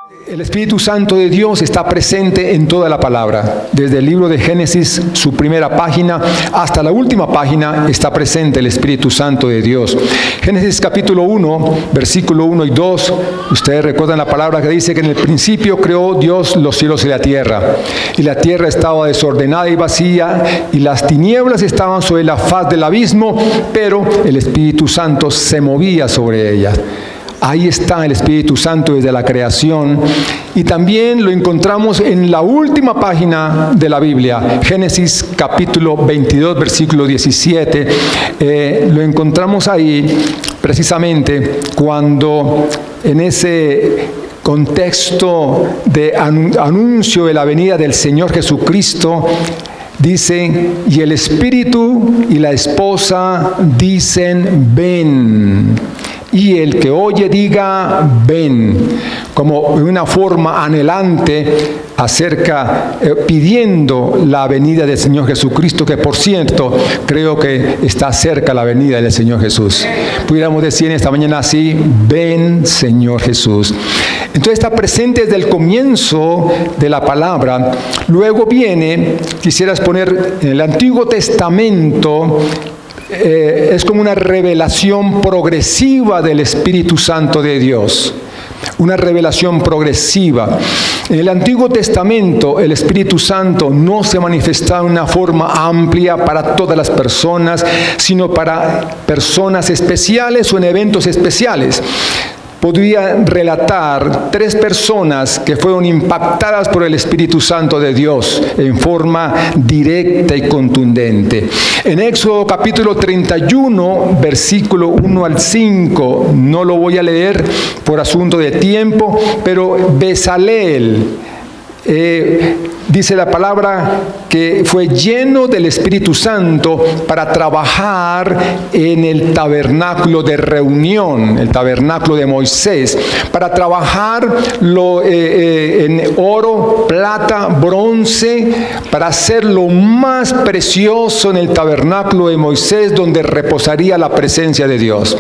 El Espíritu Santo de Dios está presente en toda la palabra. Desde el libro de Génesis, su primera página, hasta la última página está presente el Espíritu Santo de Dios. Génesis capítulo 1, versículo 1 y 2, ustedes recuerdan la palabra que dice que en el principio creó Dios los cielos y la tierra. Y la tierra estaba desordenada y vacía, y las tinieblas estaban sobre la faz del abismo, pero el Espíritu Santo se movía sobre ellas. Ahí está el Espíritu Santo desde la creación, y también lo encontramos en la última página de la Biblia, Génesis capítulo 22, versículo 17. Lo encontramos ahí precisamente cuando en ese contexto de anuncio de la venida del Señor Jesucristo, dice: y el Espíritu y la esposa dicen, ven. Y el que oye diga, ven, como una forma anhelante pidiendo la venida del Señor Jesucristo, que por cierto, creo que está cerca la venida del Señor Jesús. Pudiéramos decir en esta mañana así: ven, Señor Jesús. Entonces está presente desde el comienzo de la palabra. Luego viene, quisieras poner en el Antiguo Testamento, es como una revelación progresiva del Espíritu Santo de Dios. Una revelación progresiva. En el Antiguo Testamento el Espíritu Santo no se manifestaba de una forma amplia para todas las personas, sino para personas especiales o en eventos especiales. Podría relatar 3 personas que fueron impactadas por el Espíritu Santo de Dios en forma directa y contundente. En Éxodo capítulo 31, versículo 1 al 5, no lo voy a leer por asunto de tiempo, pero Bezaleel, dice la palabra que fue lleno del Espíritu Santo para trabajar en el tabernáculo de reunión, el tabernáculo de Moisés, para trabajar en oro, plata, bronce, para hacer lo más precioso en el tabernáculo de Moisés, donde reposaría la presencia de Dios.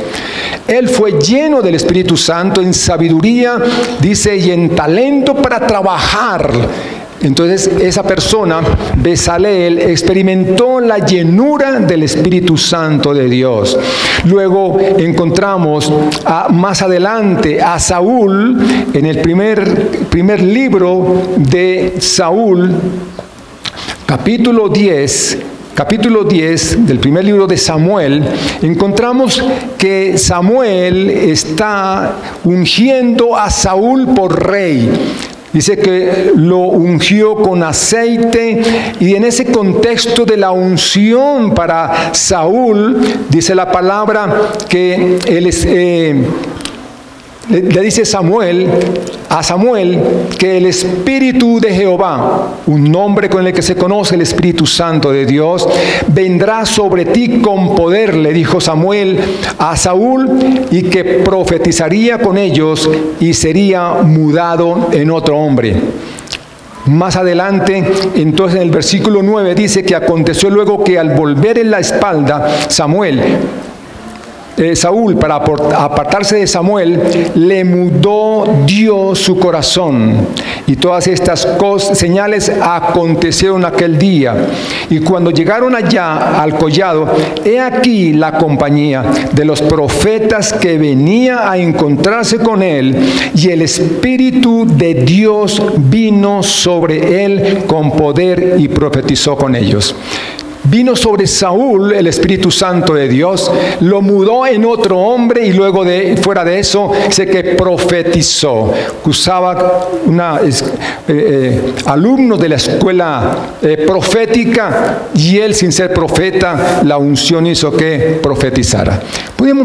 Él fue lleno del Espíritu Santo en sabiduría, dice, y en talento para trabajar. Entonces esa persona, Bezaleel, experimentó la llenura del Espíritu Santo de Dios. Luego encontramos más adelante a Saúl, en el primer libro de Saúl, capítulo 10 del primer libro de Samuel, encontramos que Samuel está ungiendo a Saúl por rey. Dice que lo ungió con aceite, y en ese contexto de la unción para Saúl, dice la palabra que le dice a Samuel que el Espíritu de Jehová, un nombre con el que se conoce el Espíritu Santo de Dios, vendrá sobre ti con poder, le dijo Samuel a Saúl, y que profetizaría con ellos y sería mudado en otro hombre. Más adelante, entonces en el versículo 9 dice que aconteció luego que al volver en la espalda Saúl, para apartarse de Samuel, le mudó Dios su corazón. Y todas estas señales acontecieron aquel día. Y cuando llegaron allá al collado, he aquí la compañía de los profetas que venía a encontrarse con él, y el Espíritu de Dios vino sobre él con poder y profetizó con ellos. Vino sobre Saúl el Espíritu Santo de Dios, lo mudó en otro hombre, y luego fuera de eso, sé que profetizó. Usaba alumno de la escuela profética, y él, sin ser profeta, la unción hizo que profetizara.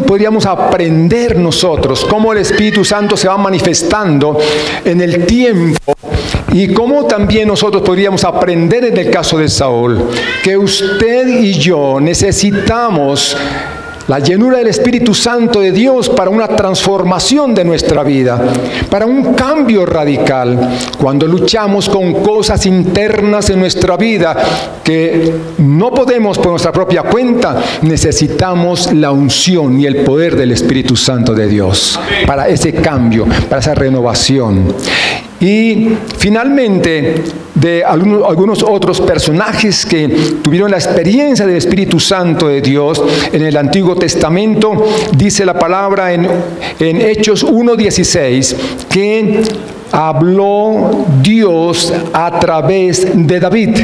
Podríamos aprender nosotros cómo el Espíritu Santo se va manifestando en el tiempo, y cómo también nosotros podríamos aprender en el caso de Saúl, que usted y yo necesitamos La llenura del Espíritu Santo de Dios para una transformación de nuestra vida, para un cambio radical. Cuando luchamos con cosas internas en nuestra vida que no podemos por nuestra propia cuenta, necesitamos la unción y el poder del Espíritu Santo de Dios para ese cambio, para esa renovación. Y finalmente, de algunos otros personajes que tuvieron la experiencia del Espíritu Santo de Dios en el Antiguo Testamento, dice la palabra en Hechos 1:16 que habló Dios a través de David.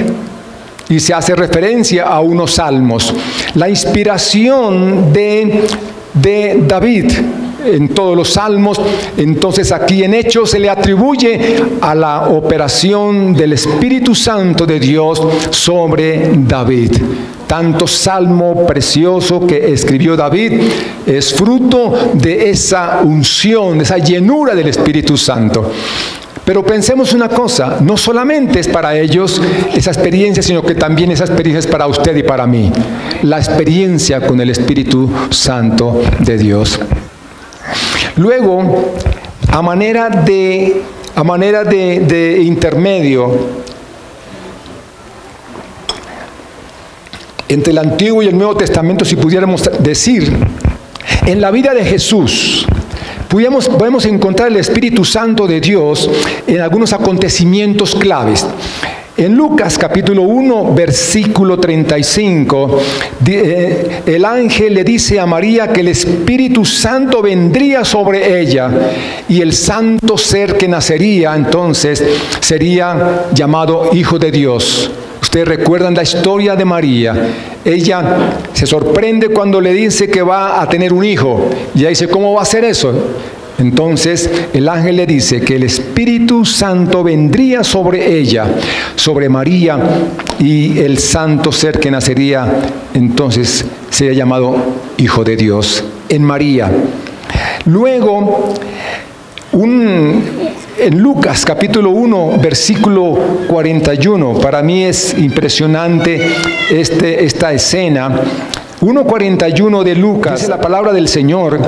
Y se hace referencia a unos salmos. La inspiración de David en todos los salmos, entonces aquí en Hechos se le atribuye a la operación del Espíritu Santo de Dios sobre David. Tanto salmo precioso que escribió David es fruto de esa unción, de esa llenura del Espíritu Santo. Pero pensemos una cosa, no solamente es para ellos esa experiencia, sino que también esa experiencia es para usted y para mí. La experiencia con el Espíritu Santo de Dios. Luego, a manera de intermedio entre el Antiguo y el Nuevo Testamento, si pudiéramos decir, en la vida de Jesús, podemos encontrar el Espíritu Santo de Dios en algunos acontecimientos claves. En Lucas capítulo 1, versículo 35, el ángel le dice a María que el Espíritu Santo vendría sobre ella y el santo ser que nacería entonces sería llamado Hijo de Dios. Ustedes recuerdan la historia de María. Ella se sorprende cuando le dice que va a tener un hijo. Y ella dice, ¿cómo va a ser eso? Entonces el ángel le dice que el Espíritu Santo vendría sobre ella, sobre María, y el santo ser que nacería entonces sería llamado Hijo de Dios en María. Luego, en Lucas capítulo 1, versículo 41, para mí es impresionante esta escena. 1:41 de Lucas, dice la palabra del Señor,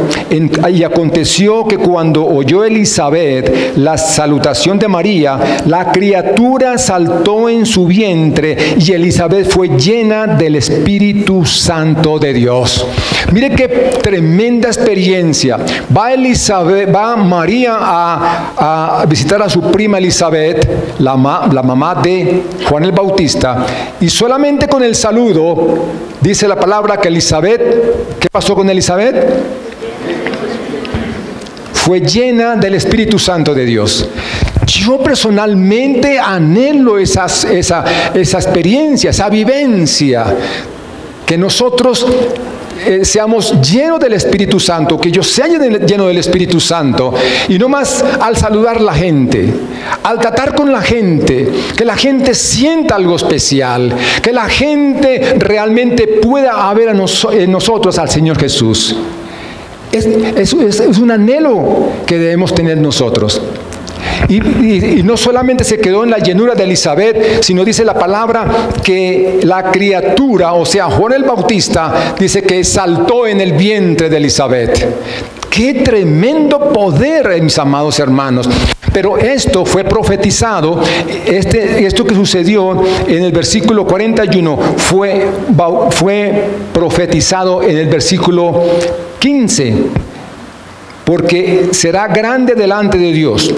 y aconteció que cuando oyó Elizabeth la salutación de María, la criatura saltó en su vientre y Elizabeth fue llena del Espíritu Santo de Dios. Mire qué tremenda experiencia. Va María a visitar a su prima Elizabeth, la mamá de Juan el Bautista, y solamente con el saludo, dice la palabra que Elizabeth, ¿qué pasó con Elizabeth? Fue llena del Espíritu Santo de Dios. Yo personalmente anhelo esa experiencia, esa vivencia, que nosotros seamos llenos del Espíritu Santo, que yo sea lleno del Espíritu Santo, y no más al saludar a la gente, al tratar con la gente, que la gente sienta algo especial, que la gente realmente pueda ver en nosotros al Señor Jesús. Es un anhelo que debemos tener nosotros. Y no solamente se quedó en la llenura de Elizabeth, sino dice la palabra que la criatura, o sea, Juan el Bautista, dice que saltó en el vientre de Elizabeth. ¡Qué tremendo poder, mis amados hermanos! Pero esto fue profetizado, esto que sucedió en el versículo 41 fue profetizado en el versículo 15. Porque será grande delante de Dios.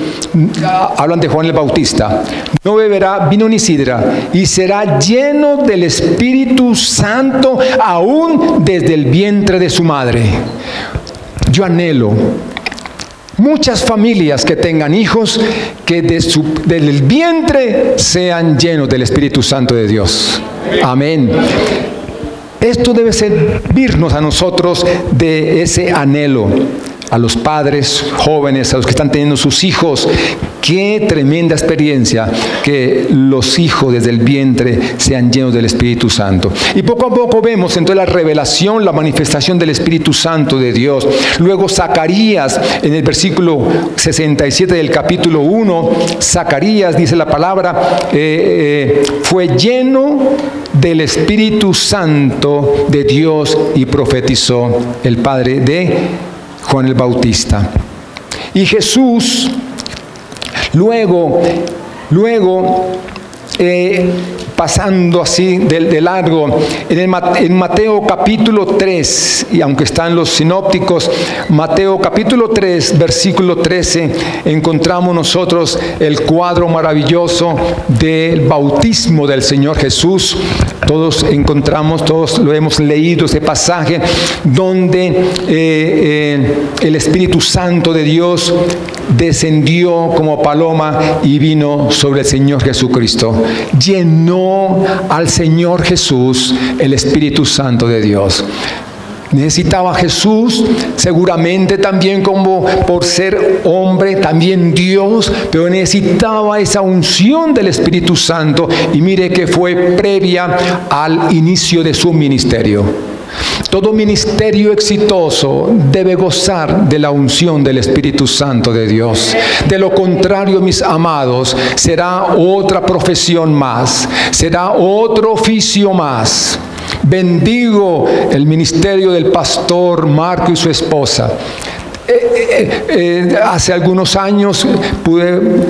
Hablan de Juan el Bautista. No beberá vino ni sidra, y será lleno del Espíritu Santo aún desde el vientre de su madre. Yo anhelo muchas familias que tengan hijos que del vientre sean llenos del Espíritu Santo de Dios. Amén. Esto debe servirnos a nosotros de ese anhelo. a los padres jóvenes, a los que están teniendo sus hijos. Qué tremenda experiencia que los hijos desde el vientre sean llenos del Espíritu Santo. Y poco a poco vemos entonces la revelación, la manifestación del Espíritu Santo de Dios. Luego Zacarías, en el versículo 67 del capítulo 1, Zacarías, dice la palabra, fue lleno del Espíritu Santo de Dios y profetizó, el padre de Juan el Bautista. Y Jesús, luego, pasando así de largo, en Mateo capítulo 3, y aunque están los sinópticos, Mateo capítulo 3, versículo 13, encontramos nosotros el cuadro maravilloso del bautismo del Señor Jesús. Todos lo hemos leído, ese pasaje donde el Espíritu Santo de Dios descendió como paloma y vino sobre el Señor Jesucristo. Llenó al Señor Jesús el Espíritu Santo de Dios. Necesitaba Jesús, seguramente también como por ser hombre, también Dios, pero necesitaba esa unción del Espíritu Santo, y mire que fue previa al inicio de su ministerio. Todo ministerio exitoso debe gozar de la unción del Espíritu Santo de Dios. De lo contrario, mis amados, será otra profesión más, será otro oficio más. Bendigo el ministerio del pastor Marco y su esposa. Hace algunos años pude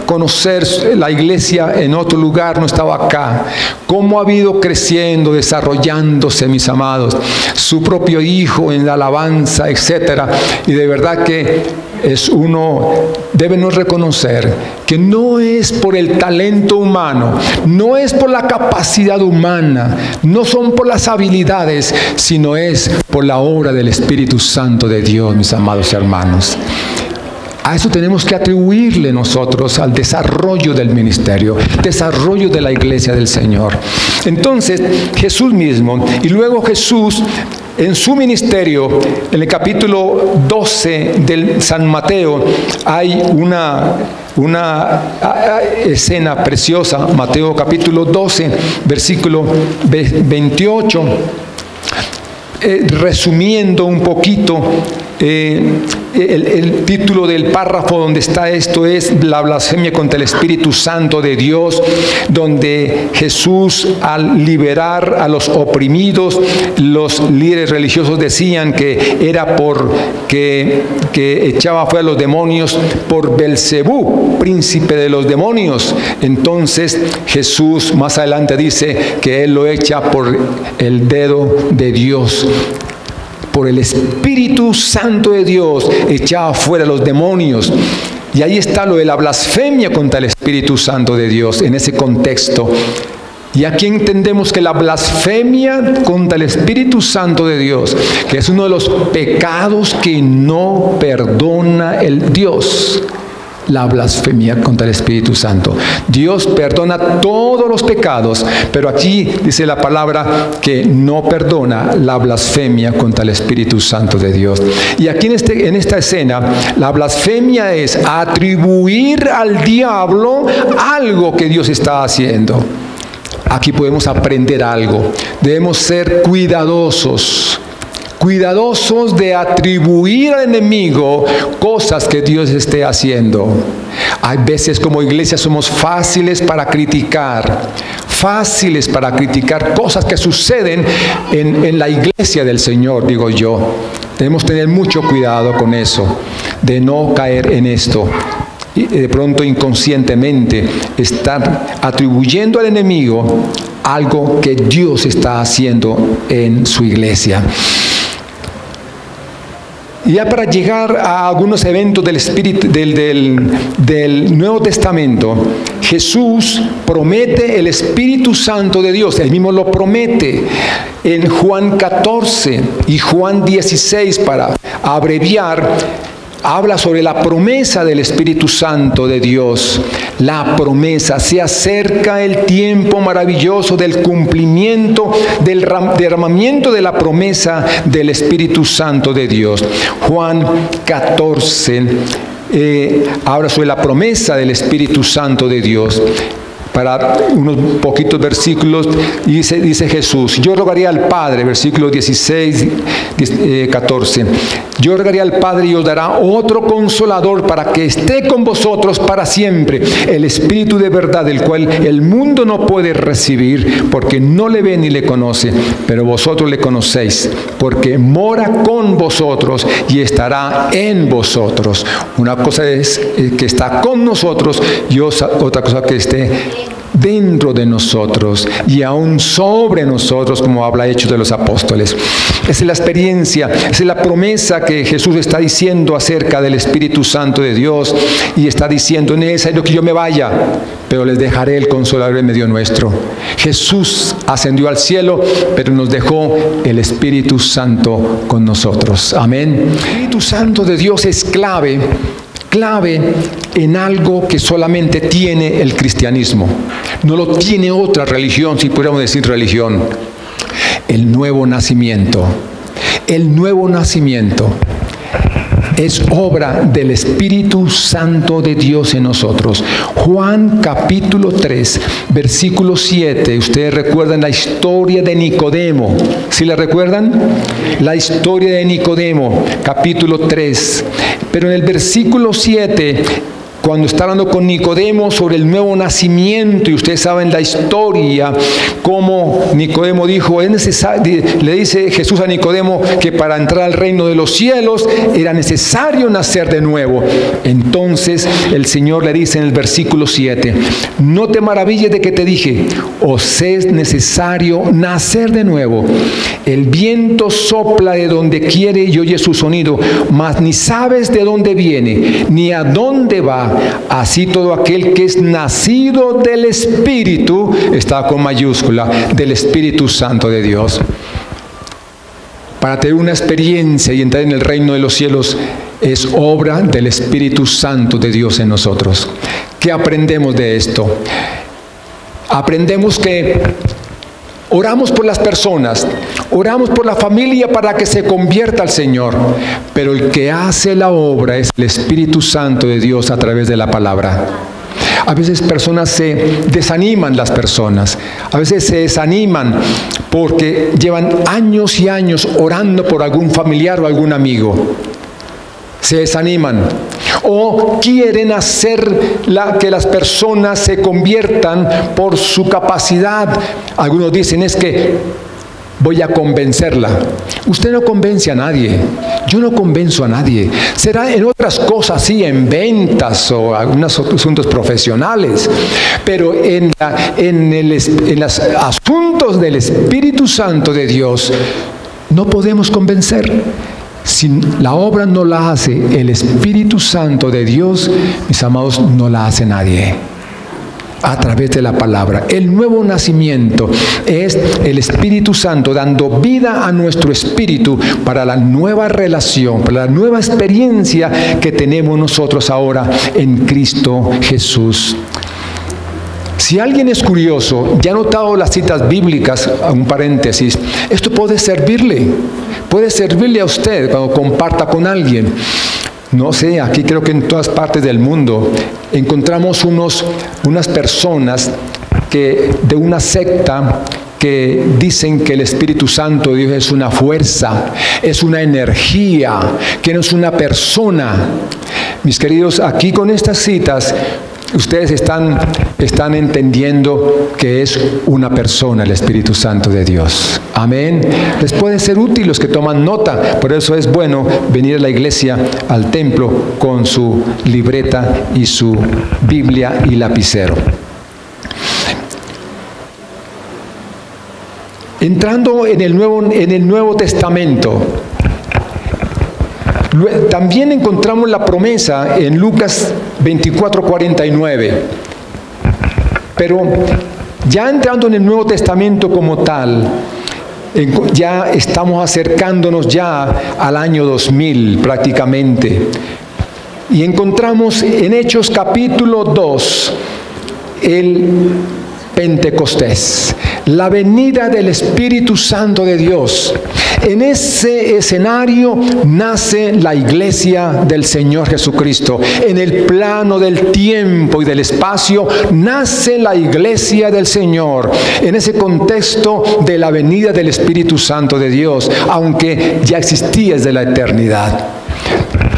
conocer la iglesia en otro lugar, no estaba acá. Cómo ha ido creciendo, desarrollándose, mis amados, su propio hijo en la alabanza, etcétera. Y de verdad que debemos reconocer que no es por el talento humano, no es por la capacidad humana, no son por las habilidades, sino es por la obra del Espíritu Santo de Dios, mis amados hermanos. A eso tenemos que atribuirle nosotros al desarrollo del ministerio, desarrollo de la iglesia del Señor. Entonces, Jesús mismo, y luego Jesús en su ministerio, en el capítulo 12 del San Mateo, hay una escena preciosa. Mateo capítulo 12, versículo 28, resumiendo un poquito, el título del párrafo donde está esto es la blasfemia contra el Espíritu Santo de Dios, donde Jesús, al liberar a los oprimidos, los líderes religiosos decían que era que echaba fuera a los demonios por Belcebú, príncipe de los demonios. Entonces Jesús más adelante dice que él lo echa por el dedo de Dios. Por el Espíritu Santo de Dios echaba fuera los demonios. Y ahí está lo de la blasfemia contra el Espíritu Santo de Dios en ese contexto. Y aquí entendemos que la blasfemia contra el Espíritu Santo de Dios, que es uno de los pecados que no perdona el Dios. La blasfemia contra el Espíritu Santo. Dios perdona todos los pecados, pero aquí dice la palabra que no perdona la blasfemia contra el Espíritu Santo de Dios. Y aquí en esta escena, la blasfemia es atribuir al diablo algo que Dios está haciendo. Aquí podemos aprender algo. Debemos ser cuidadosos de atribuir al enemigo cosas que Dios esté haciendo. Hay veces como iglesia somos fáciles para criticar cosas que suceden en la iglesia del Señor, digo yo. Debemos tener mucho cuidado con eso, de no caer en esto. Y de pronto inconscientemente estar atribuyendo al enemigo algo que Dios está haciendo en su iglesia. Y ya para llegar a algunos eventos del Espíritu del Nuevo Testamento, Jesús promete el Espíritu Santo de Dios. Él mismo lo promete en Juan 14 y Juan 16, para abreviar. habla sobre la promesa del Espíritu Santo de Dios. La promesa. Se acerca el tiempo maravilloso del cumplimiento, del derramamiento de la promesa del Espíritu Santo de Dios. Juan 14 habla sobre la promesa del Espíritu Santo de Dios. Para unos poquitos versículos, dice Jesús: yo rogaré al Padre, versículos 16, 14, yo rogaré al Padre y os dará otro consolador para que esté con vosotros para siempre, el Espíritu de verdad, el cual el mundo no puede recibir, porque no le ve ni le conoce, pero vosotros le conocéis, porque mora con vosotros y estará en vosotros. Una cosa es que está con nosotros y otra cosa que esté dentro de nosotros y aún sobre nosotros, como habla Hechos de los Apóstoles. Esa es la experiencia, esa es la promesa que Jesús está diciendo acerca del Espíritu Santo de Dios, y está diciendo: no es necesario que yo me vaya, pero les dejaré el Consolador en medio nuestro. Jesús ascendió al cielo, pero nos dejó el Espíritu Santo con nosotros. Amén. El Espíritu Santo de Dios es clave en algo que solamente tiene el cristianismo. No lo tiene otra religión, si pudiéramos decir religión. El nuevo nacimiento. El nuevo nacimiento es obra del Espíritu Santo de Dios en nosotros. Juan capítulo 3, versículo 7. Ustedes recuerdan la historia de Nicodemo. ¿Sí la recuerdan? La historia de Nicodemo, capítulo 3. Pero en el versículo 7, cuando está hablando con Nicodemo sobre el nuevo nacimiento, y ustedes saben la historia, cómo Nicodemo dijo, es necesario, le dice Jesús a Nicodemo que para entrar al reino de los cielos era necesario nacer de nuevo. Entonces el Señor le dice en el versículo 7, no te maravilles de que te dije, os es necesario nacer de nuevo. El viento sopla de donde quiere y oye su sonido, mas ni sabes de dónde viene, ni a dónde va. Así todo aquel que es nacido del Espíritu, está con mayúscula, del Espíritu Santo de Dios. Para tener una experiencia y entrar en el reino de los cielos es obra del Espíritu Santo de Dios en nosotros. ¿Qué aprendemos de esto? Aprendemos que oramos por las personas, oramos por la familia para que se convierta al Señor, pero el que hace la obra es el Espíritu Santo de Dios a través de la palabra. A veces personas se desaniman, a veces se desaniman porque llevan años y años orando por algún familiar o algún amigo. Se desaniman o quieren hacer que las personas se conviertan por su capacidad. Algunos dicen, es que voy a convencerla. Usted no convence a nadie. Yo no convenzo a nadie. Será en otras cosas, sí, en ventas o algunos asuntos profesionales. Pero en los asuntos del Espíritu Santo de Dios no podemos convencer. Si la obra no la hace el Espíritu Santo de Dios, mis amados, no la hace nadie. A través de la palabra. El nuevo nacimiento es el Espíritu Santo dando vida a nuestro espíritu para la nueva relación, para la nueva experiencia que tenemos nosotros ahora en Cristo Jesús. Si alguien es curioso, ya ha notado las citas bíblicas, un paréntesis, esto puede servirle a usted cuando comparta con alguien. No sé, aquí creo que en todas partes del mundo encontramos unas personas de una secta que dicen que el Espíritu Santo de Dios es una fuerza, es una energía, que no es una persona. Mis queridos, aquí con estas citas, ustedes están entendiendo que es una persona, el Espíritu Santo de Dios. Amén. Les puede ser útil los que toman nota. Por eso es bueno venir a la iglesia, al templo, con su libreta y su Biblia y lapicero. Entrando en el Nuevo Testamento, también encontramos la promesa en Lucas 24:49. Pero ya entrando en el Nuevo Testamento como tal, ya estamos acercándonos ya al año 2000 prácticamente. Y encontramos en Hechos capítulo 2 el Pentecostés, la venida del Espíritu Santo de Dios. En ese escenario nace la iglesia del Señor Jesucristo. En el plano del tiempo y del espacio nace la iglesia del Señor. En ese contexto de la venida del Espíritu Santo de Dios, aunque ya existía desde la eternidad.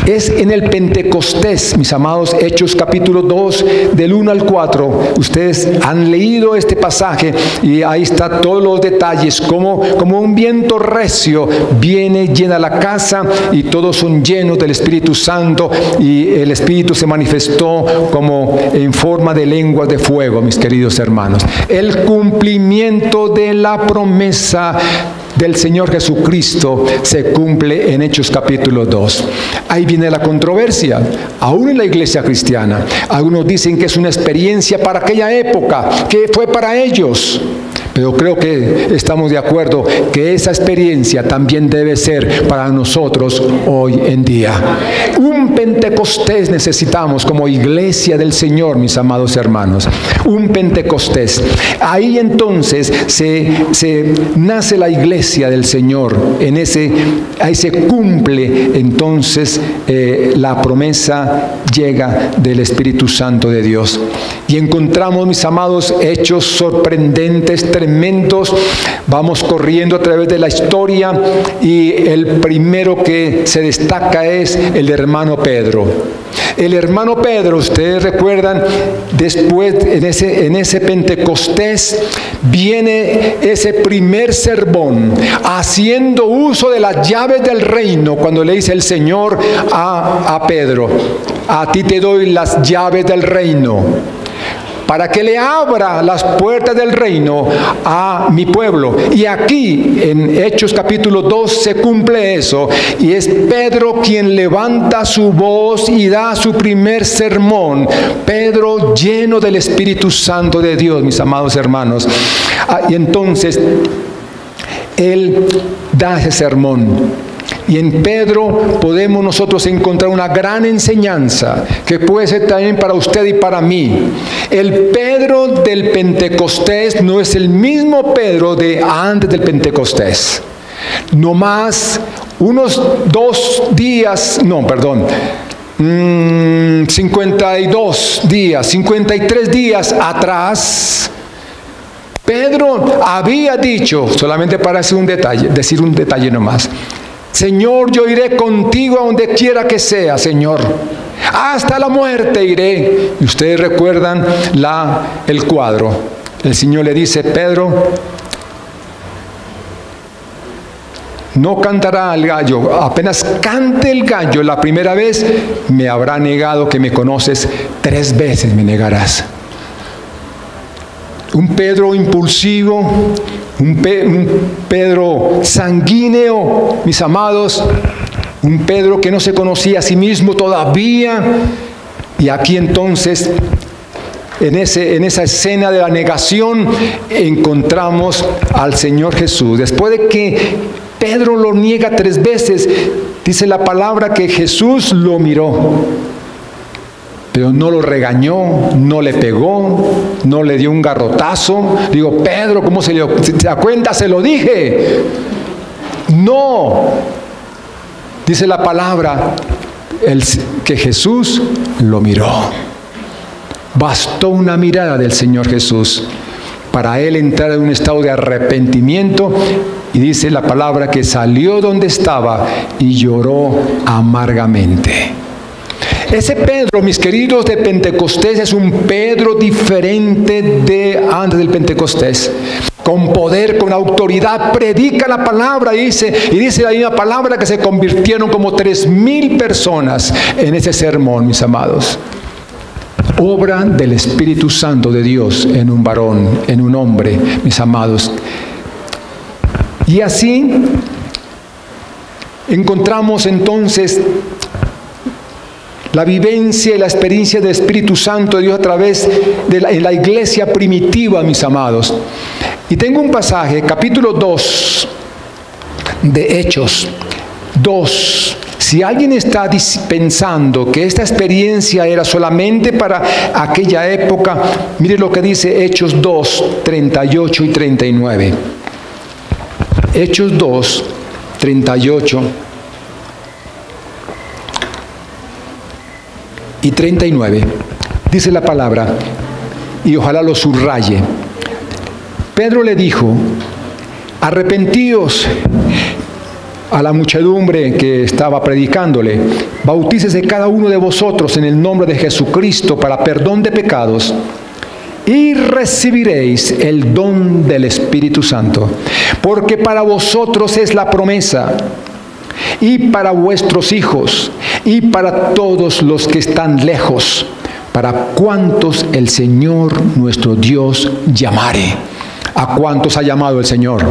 Es en el Pentecostés, mis amados, Hechos capítulo 2, del 1 al 4. Ustedes han leído este pasaje y ahí está todos los detalles, como un viento recio viene, llena la casa y todos son llenos del Espíritu Santo, y el Espíritu se manifestó como en forma de lenguas de fuego, mis queridos hermanos. El cumplimiento de la promesa del Señor Jesucristo se cumple en Hechos capítulo 2. Ahí viene la controversia, aún en la iglesia cristiana. Algunos dicen que es una experiencia para aquella época, que fue para ellos. Pero creo que estamos de acuerdo que esa experiencia también debe ser para nosotros hoy en día. Un Pentecostés necesitamos como iglesia del Señor, mis amados hermanos. Un Pentecostés. Ahí entonces se nace la iglesia del Señor. Ahí se cumple entonces la promesa llega del Espíritu Santo de Dios. Y encontramos, mis amados, hechos sorprendentes, tremendos. Vamos corriendo a través de la historia y el primero que se destaca es el hermano Pedro. El hermano Pedro, ustedes recuerdan, después en ese Pentecostés viene ese primer sermón, haciendo uso de las llaves del reino, cuando le dice el Señor a Pedro: a ti te doy las llaves del reino, para que le abra las puertas del reino a mi pueblo. Y aquí en Hechos capítulo 2 se cumple eso, y es Pedro quien levanta su voz y da su primer sermón. Pedro lleno del Espíritu Santo de Dios, mis amados hermanos. Y entonces él da ese sermón. Y en Pedro podemos nosotros encontrar una gran enseñanza que puede ser también para usted y para mí. El Pedro del Pentecostés no es el mismo Pedro de antes del Pentecostés. No más unos 53 días atrás, Pedro había dicho, solamente para decir un detalle nomás: Señor, yo iré contigo a donde quiera que sea, Señor. Hasta la muerte iré. Y ustedes recuerdan el cuadro. El Señor le dice: Pedro, no cantará el gallo. Apenas cante el gallo la primera vez, me habrá negado que me conoces. 3 veces me negarás. Un Pedro impulsivo, un Pedro sanguíneo, mis amados, un Pedro que no se conocía a sí mismo todavía. Y aquí entonces, en esa escena de la negación, encontramos al Señor Jesús. Después de que Pedro lo niega 3 veces, dice la palabra que Jesús lo miró. Pero no lo regañó, no le pegó, no le dio un garrotazo. Digo: Pedro, ¿cómo se da cuenta? Se lo dije. No. Dice la palabra que Jesús lo miró. Bastó una mirada del Señor Jesús para él entrar en un estado de arrepentimiento. Y dice la palabra que salió donde estaba y lloró amargamente. Ese Pedro, mis queridos, de Pentecostés es un Pedro diferente de antes del Pentecostés. Con poder, con autoridad, predica la palabra, y dice la misma palabra que se convirtieron como 3,000 personas en ese sermón, mis amados. Obra del Espíritu Santo de Dios en un varón, en un hombre, mis amados. Y así encontramos entonces la vivencia y la experiencia del Espíritu Santo de Dios a través de la iglesia primitiva, mis amados. Y tengo un pasaje, capítulo 2 de Hechos 2, Si alguien está pensando que esta experiencia era solamente para aquella época, mire lo que dice Hechos 2, 38 y 39. Hechos 2, 38 y 39. Dice la palabra, y ojalá lo subraye. Pedro le dijo, arrepentíos, a la muchedumbre que estaba predicándole, bautícese cada uno de vosotros en el nombre de Jesucristo para perdón de pecados y recibiréis el don del Espíritu Santo, porque para vosotros es la promesa, y para vuestros hijos, y para todos los que están lejos, para cuantos el Señor nuestro Dios llamare. ¿A cuántos ha llamado el Señor?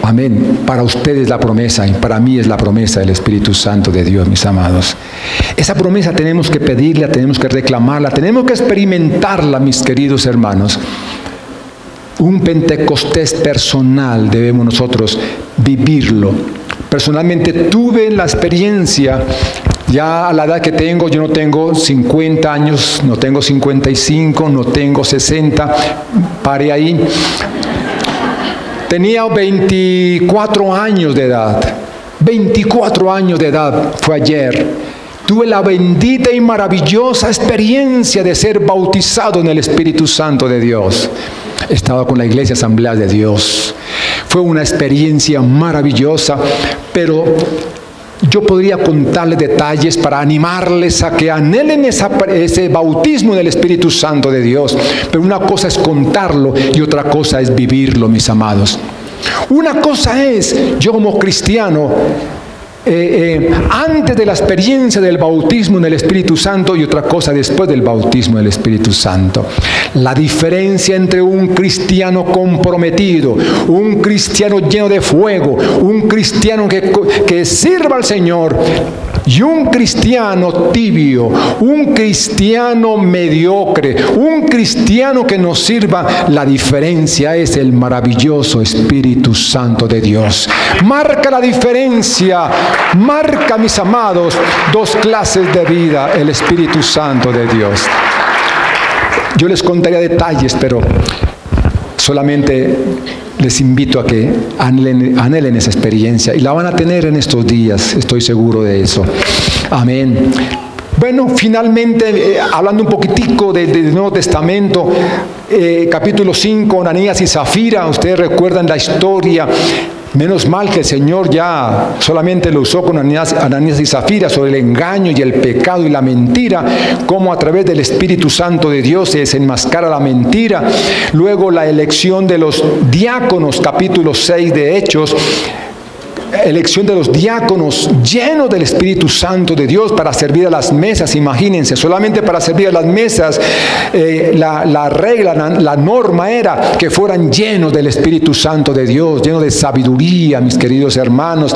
Amén. Para ustedes la promesa y para mí es la promesa del Espíritu Santo de Dios, mis amados. Esa promesa tenemos que pedirla, tenemos que reclamarla, tenemos que experimentarla, mis queridos hermanos. Un Pentecostés personal debemos nosotros vivirlo. Personalmente tuve la experiencia, ya a la edad que tengo, yo no tengo 50 años, no tengo 55, no tengo 60, pare ahí. Tenía 24 años de edad, 24 años de edad fue ayer. Tuve la bendita y maravillosa experiencia de ser bautizado en el Espíritu Santo de Dios. He estado con la Iglesia Asamblea de Dios. Fue una experiencia maravillosa, pero yo podría contarles detalles para animarles a que anhelen ese bautismo en el Espíritu Santo de Dios. Pero una cosa es contarlo y otra cosa es vivirlo, mis amados. Una cosa es, yo como cristiano, antes de la experiencia del bautismo en el Espíritu Santo, y otra cosa después del bautismo del Espíritu Santo. La diferencia entre un cristiano comprometido, un cristiano lleno de fuego, un cristiano que sirva al Señor, y un cristiano tibio, un cristiano mediocre, un cristiano que nos sirva, la diferencia es el maravilloso Espíritu Santo de Dios. Marca la diferencia, marca, mis amados, dos clases de vida, el Espíritu Santo de Dios. Yo les contaría detalles, pero solamente les invito a que anhelen esa experiencia, y la van a tener en estos días, estoy seguro de eso. Amén. Bueno, finalmente, hablando un poquitico del Nuevo Testamento, capítulo 5, Ananías y Zafira, ustedes recuerdan la historia. Menos mal que el Señor ya solamente lo usó con Ananías y Zafira sobre el engaño y el pecado y la mentira, cómo a través del Espíritu Santo de Dios se desenmascara la mentira. Luego la elección de los diáconos, capítulo 6 de Hechos, elección de los diáconos llenos del Espíritu Santo de Dios para servir a las mesas. Imagínense, solamente para servir a las mesas, la regla, la norma era que fueran llenos del Espíritu Santo de Dios, llenos de sabiduría, mis queridos hermanos,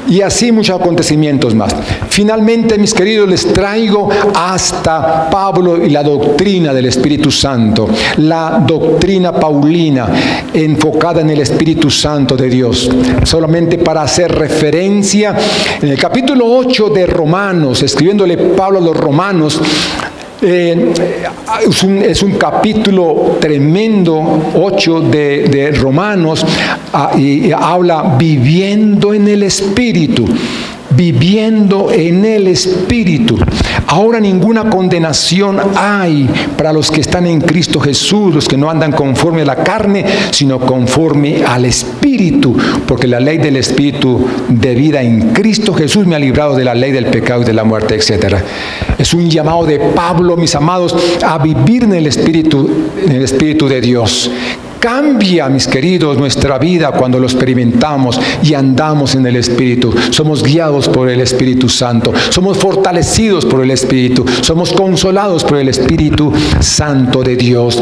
y así muchos acontecimientos más. Finalmente, mis queridos, les traigo hasta Pablo y la doctrina del Espíritu Santo, la doctrina paulina enfocada en el Espíritu Santo de Dios. Solamente para hacer referencia, en el capítulo 8 de Romanos, escribiéndole Pablo a los romanos, es un capítulo tremendo, 8 de Romanos, y habla viviendo en el Espíritu. Viviendo en el Espíritu. Ahora ninguna condenación hay para los que están en Cristo Jesús, los que no andan conforme a la carne, sino conforme al Espíritu, porque la ley del Espíritu de vida en Cristo Jesús me ha librado de la ley del pecado y de la muerte, etc. Es un llamado de Pablo, mis amados, a vivir en el Espíritu de Dios. Cambia, mis queridos, nuestra vida cuando lo experimentamos y andamos en el Espíritu. Somos guiados por el Espíritu Santo. Somos fortalecidos por el Espíritu. Somos consolados por el Espíritu Santo de Dios.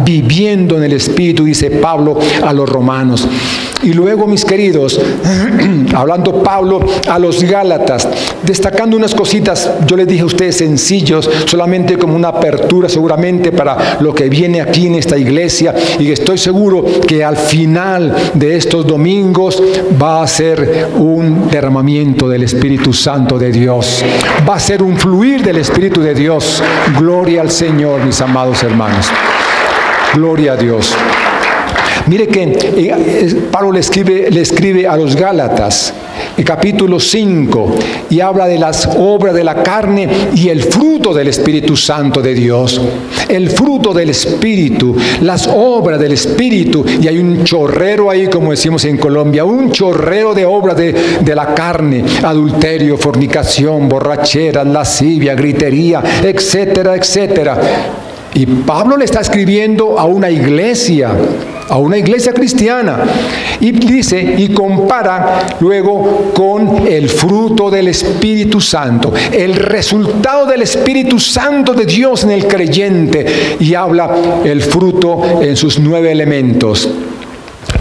Viviendo en el Espíritu, dice Pablo a los romanos. Y luego, mis queridos, hablando Pablo a los Gálatas, destacando unas cositas, yo les dije a ustedes sencillos, solamente como una apertura seguramente para lo que viene aquí en esta iglesia, y estoy estoy seguro que al final de estos domingos va a ser un derramamiento del Espíritu Santo de Dios. Va a ser un fluir del Espíritu de Dios. Gloria al Señor, mis amados hermanos. Gloria a Dios. Mire que Pablo le escribe a los Gálatas, en capítulo 5, y habla de las obras de la carne y el fruto del Espíritu Santo de Dios. El fruto del Espíritu, las obras del Espíritu, y hay un chorrero ahí, como decimos en Colombia, un chorrero de obras de la carne: adulterio, fornicación, borrachera, lascivia, gritería, etcétera, etcétera. Y Pablo le está escribiendo a una iglesia cristiana, y dice, y compara luego con el fruto del Espíritu Santo, el resultado del Espíritu Santo de Dios en el creyente, y habla el fruto en sus 9 elementos.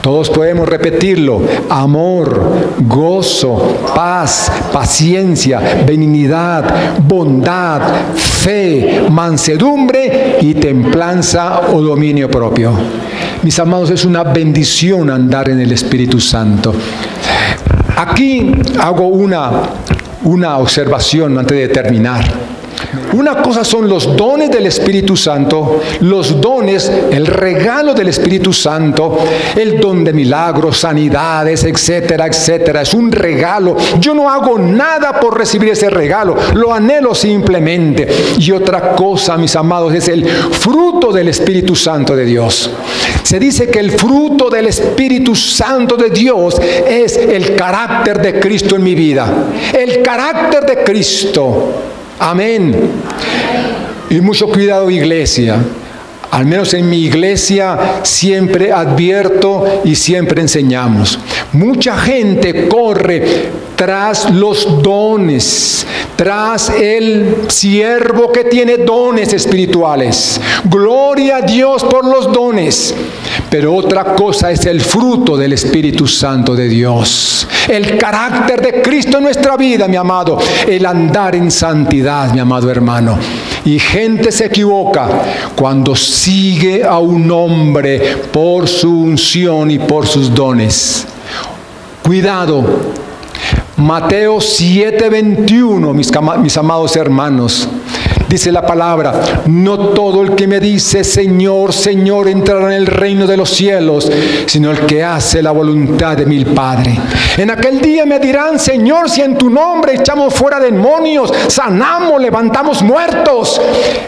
Todos podemos repetirlo: amor, gozo, paz, paciencia, benignidad, bondad, fe, mansedumbre y templanza o dominio propio. Mis amados, es una bendición andar en el Espíritu Santo. Aquí hago una observación antes de terminar. Una cosa son los dones del Espíritu Santo, los dones, el regalo del Espíritu Santo, el don de milagros, sanidades, etcétera, etcétera. Es un regalo. Yo no hago nada por recibir ese regalo, lo anhelo simplemente. Y otra cosa, mis amados, es el fruto del Espíritu Santo de Dios. Se dice que el fruto del Espíritu Santo de Dios es el carácter de Cristo en mi vida. El carácter de Cristo. Amén. Y mucho cuidado, iglesia. Al menos en mi iglesia siempre advierto y siempre enseñamos. Mucha gente corre tras los dones, tras el siervo que tiene dones espirituales. Gloria a Dios por los dones. Pero otra cosa es el fruto del Espíritu Santo de Dios. El carácter de Cristo en nuestra vida, mi amado. El andar en santidad, mi amado hermano. Y gente se equivoca cuando sigue a un hombre por su unción y por sus dones. Cuidado. Mateo 7:21, mis amados hermanos. Dice la palabra: no todo el que me dice Señor, Señor entrará en el reino de los cielos, sino el que hace la voluntad de mi Padre. En aquel día me dirán: Señor, si en tu nombre echamos fuera demonios, sanamos, levantamos muertos.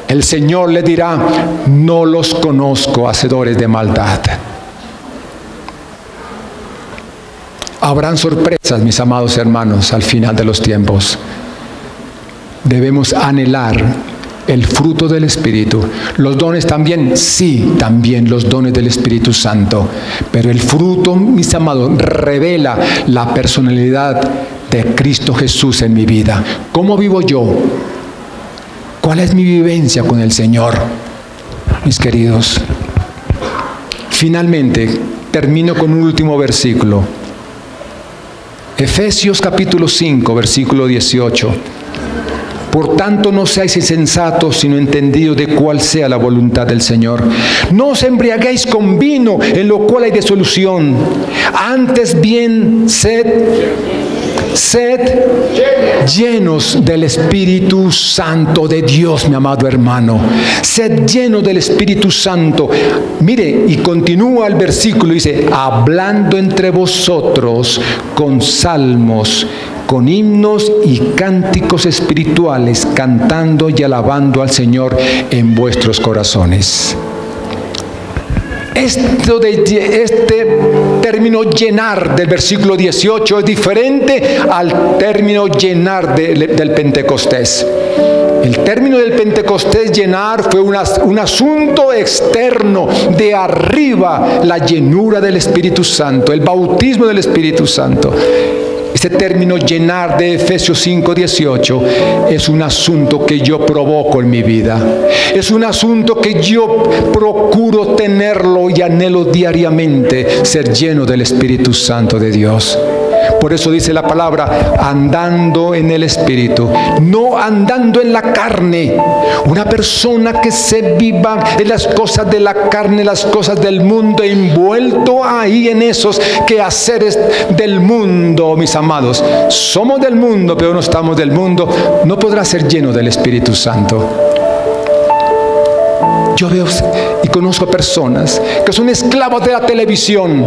El Señor le dirá: no los conozco, hacedores de maldad. Habrán sorpresas, mis amados hermanos, al final de los tiempos. Debemos anhelar el fruto del Espíritu. Los dones también, sí, también los dones del Espíritu Santo. Pero el fruto, mis amados, revela la personalidad de Cristo Jesús en mi vida. ¿Cómo vivo yo? ¿Cuál es mi vivencia con el Señor? Mis queridos, finalmente, termino con un último versículo. Efesios capítulo 5, versículo 18. Por tanto, no seáis insensatos, sino entendidos de cuál sea la voluntad del Señor. No os embriaguéis con vino, en lo cual hay disolución. Antes bien, sed llenos del Espíritu Santo de Dios, mi amado hermano. Sed llenos del Espíritu Santo. Mire, y continúa el versículo, dice: hablando entre vosotros con salmos, con himnos y cánticos espirituales, cantando y alabando al Señor en vuestros corazones. Este término llenar del versículo 18 es diferente al término llenar del Pentecostés. El término del Pentecostés, llenar, fue un asunto externo, de arriba, la llenura del Espíritu Santo, el bautismo del Espíritu Santo. Este término llenar de Efesios 5:18 es un asunto que yo provoco en mi vida. Es un asunto que yo procuro tenerlo y anhelo diariamente, ser lleno del Espíritu Santo de Dios. Por eso dice la palabra, andando en el Espíritu, no andando en la carne. Una persona que se viva en las cosas de la carne, las cosas del mundo, envuelto ahí en esos quehaceres del mundo, mis amados. Somos del mundo, pero no estamos del mundo. No podrá ser lleno del Espíritu Santo. Yo veo y conozco personas que son esclavas de la televisión,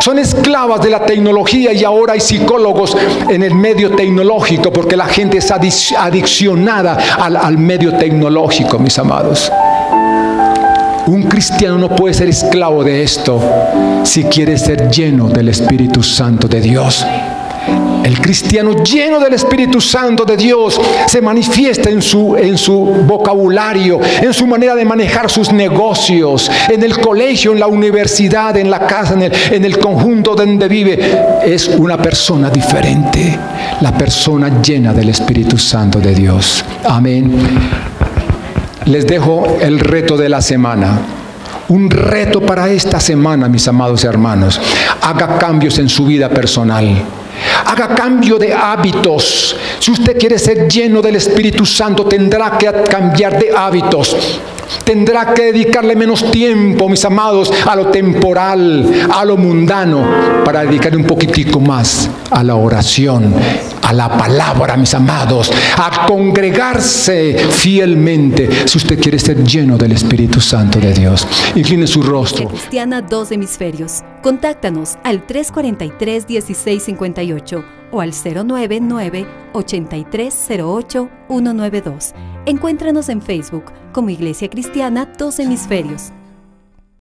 son esclavas de la tecnología, y ahora hay psicólogos en el medio tecnológico porque la gente es adiccionada al medio tecnológico, mis amados. Un cristiano no puede ser esclavo de esto si quiere ser lleno del Espíritu Santo de Dios. El cristiano lleno del Espíritu Santo de Dios se manifiesta en su vocabulario, en su manera de manejar sus negocios, en el colegio, en la universidad, en la casa, en el conjunto donde vive. Es una persona diferente, la persona llena del Espíritu Santo de Dios. Amén. Les dejo el reto de la semana. Un reto para esta semana, mis amados hermanos. Haga cambios en su vida personal. Haga cambio de hábitos. Si usted quiere ser lleno del Espíritu Santo, tendrá que cambiar de hábitos. Tendrá que dedicarle menos tiempo, mis amados, a lo temporal, a lo mundano, para dedicarle un poquitico más a la oración, a la palabra, mis amados, a congregarse fielmente, si usted quiere ser lleno del Espíritu Santo de Dios. Incline su rostro. Cristiana Dos Hemisferios. Contáctanos al 343-1658 o al 099-8308-192. Encuéntranos en Facebook como Iglesia Cristiana Dos Hemisferios.